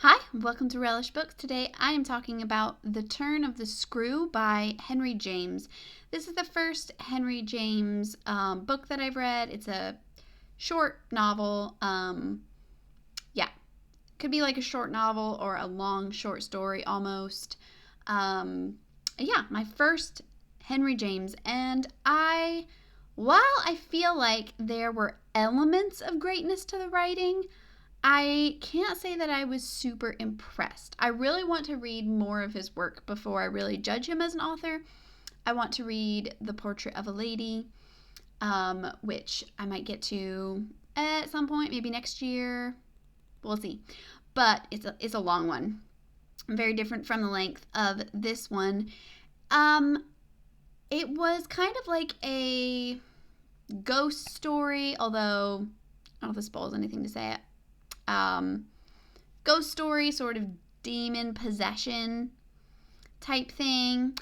Hi, welcome to Relish Books. Today I am talking about The Turn of the Screw by Henry James. This is the first Henry James book that I've read. It's a short novel. Could be like a short novel or a long short story almost. My first Henry James. While I feel like there were elements of greatness to the writing, I can't say that I was super impressed. I really want to read more of his work before I really judge him as an author. I want to read The Portrait of a Lady, which I might get to at some point, maybe next year. We'll see. But it's a long one. Very different from the length of this one. It was kind of like a ghost story, although I don't know if this spoils anything to say it. Ghost story, sort of demon possession type thing.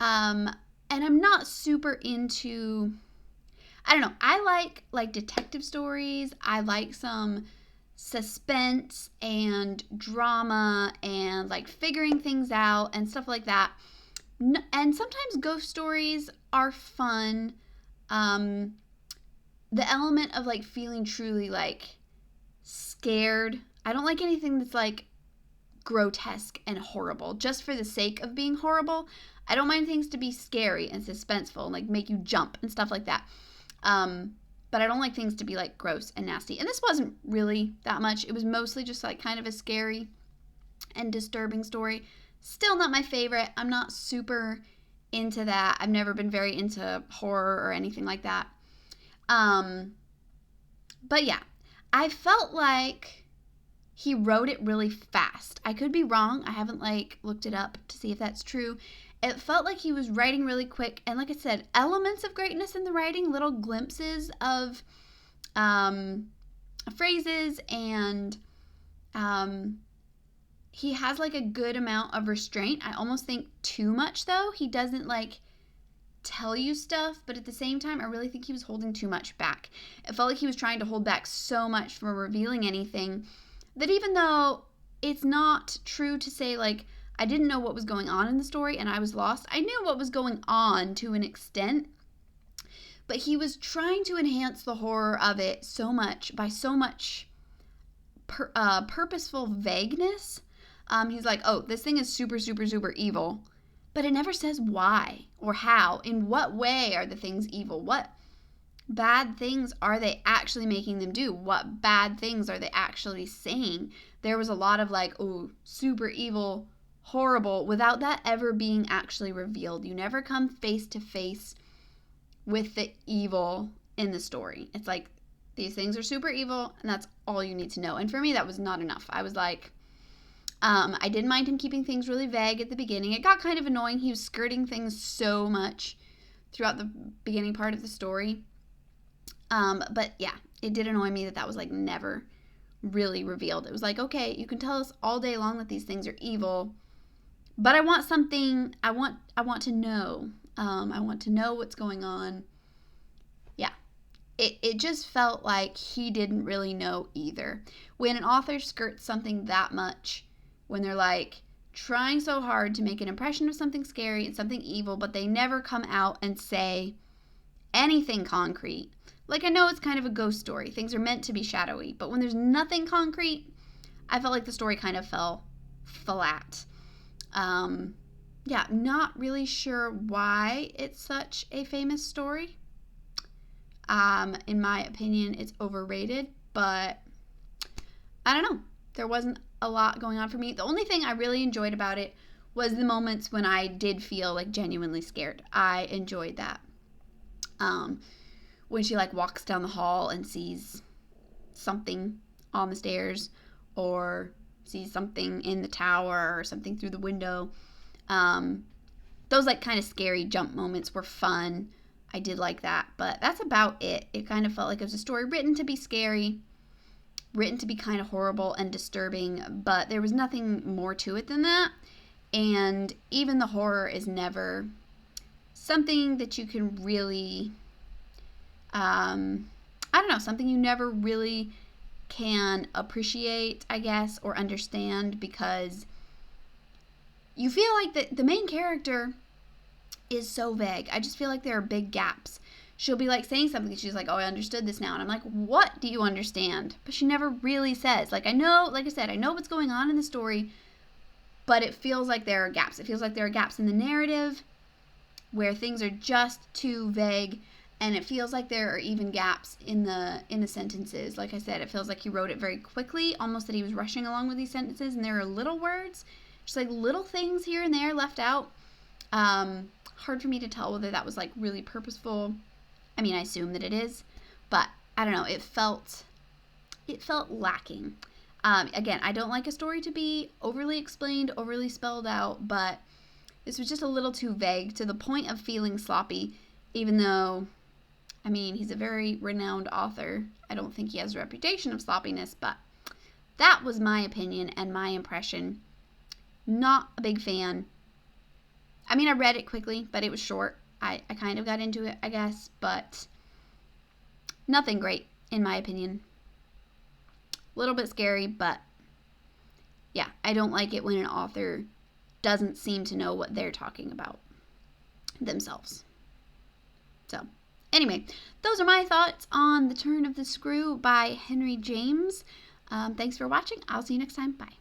And I'm not super into, I don't know, I like detective stories. I like some suspense and drama and like figuring things out and stuff like that. And sometimes ghost stories are fun. The element of like feeling truly like scared. I don't like anything that's like grotesque and horrible just for the sake of being horrible. I don't mind things to be scary and suspenseful and like make you jump and stuff like that. But I don't like things to be like gross and nasty. And this wasn't really that much. It was mostly just like kind of a scary and disturbing story. Still not my favorite. I'm not super into that. I've never been very into horror or anything like that. But yeah, I felt like he wrote it really fast. I could be wrong. I haven't like looked it up to see if that's true. It felt like he was writing really quick, and like I said, elements of greatness in the writing, little glimpses of phrases, and he has like a good amount of restraint. I almost think too much though. He doesn't like tell you stuff, but at the same time, I really think he was holding too much back. It felt like he was trying to hold back so much from revealing anything that even though it's not true to say like I didn't know what was going on in the story and I was lost, I knew what was going on to an extent, but he was trying to enhance the horror of it so much by so much purposeful vagueness. He's like, oh, this thing is super, super, super evil, but it never says why or how. In what way are the things evil? What bad things are they actually making them do? What bad things are they actually saying? There was a lot of like, oh, super evil, horrible, without that ever being actually revealed. You never come face to face with the evil in the story. It's like, these things are super evil, and that's all you need to know. And for me, that was not enough. I was like, I didn't mind him keeping things really vague at the beginning. It got kind of annoying. He was skirting things so much throughout the beginning part of the story. But yeah, it did annoy me that was like never really revealed. It was like, okay, you can tell us all day long that these things are evil, but I want something. I want to know. I want to know what's going on. Yeah, it just felt like he didn't really know either. When an author skirts something that much, when they're like trying so hard to make an impression of something scary and something evil, but they never come out and say anything concrete. Like, I know it's kind of a ghost story. Things are meant to be shadowy, but when there's nothing concrete, I felt like the story kind of fell flat. Not really sure why it's such a famous story. In my opinion, it's overrated, but I don't know. There wasn't a lot going on for me. The only thing I really enjoyed about it was the moments when I did feel like genuinely scared. I enjoyed that. When she like walks down the hall and sees something on the stairs or sees something in the tower or something through the window. Those like kind of scary jump moments were fun. I did like that, but that's about it. It kind of felt like it was a story written to be scary, written to be kind of horrible and disturbing, but there was nothing more to it than that. And even the horror is never something that you can really, something you never really can appreciate, I guess, or understand, because you feel like the main character is so vague. I just feel like there are big gaps. She'll be like saying something, she's like, oh, I understood this now. And I'm like, what do you understand? But she never really says. Like, I know, like I said, I know what's going on in the story, but it feels like there are gaps. It feels like there are gaps in the narrative where things are just too vague, and it feels like there are even gaps in the sentences. Like I said, it feels like he wrote it very quickly, almost that he was rushing along with these sentences, and there are little words, just like little things here and there left out. Hard for me to tell whether that was like really purposeful. I mean, I assume that it is, but I don't know. It felt lacking. Again, I don't like a story to be overly explained, overly spelled out, but this was just a little too vague to the point of feeling sloppy, even though, I mean, he's a very renowned author. I don't think he has a reputation of sloppiness, but that was my opinion and my impression. Not a big fan. I mean, I read it quickly, but it was short. I kind of got into it, I guess, but nothing great, in my opinion. A little bit scary, but yeah, I don't like it when an author doesn't seem to know what they're talking about themselves. So, anyway, those are my thoughts on The Turn of the Screw by Henry James. Thanks for watching. I'll see you next time. Bye.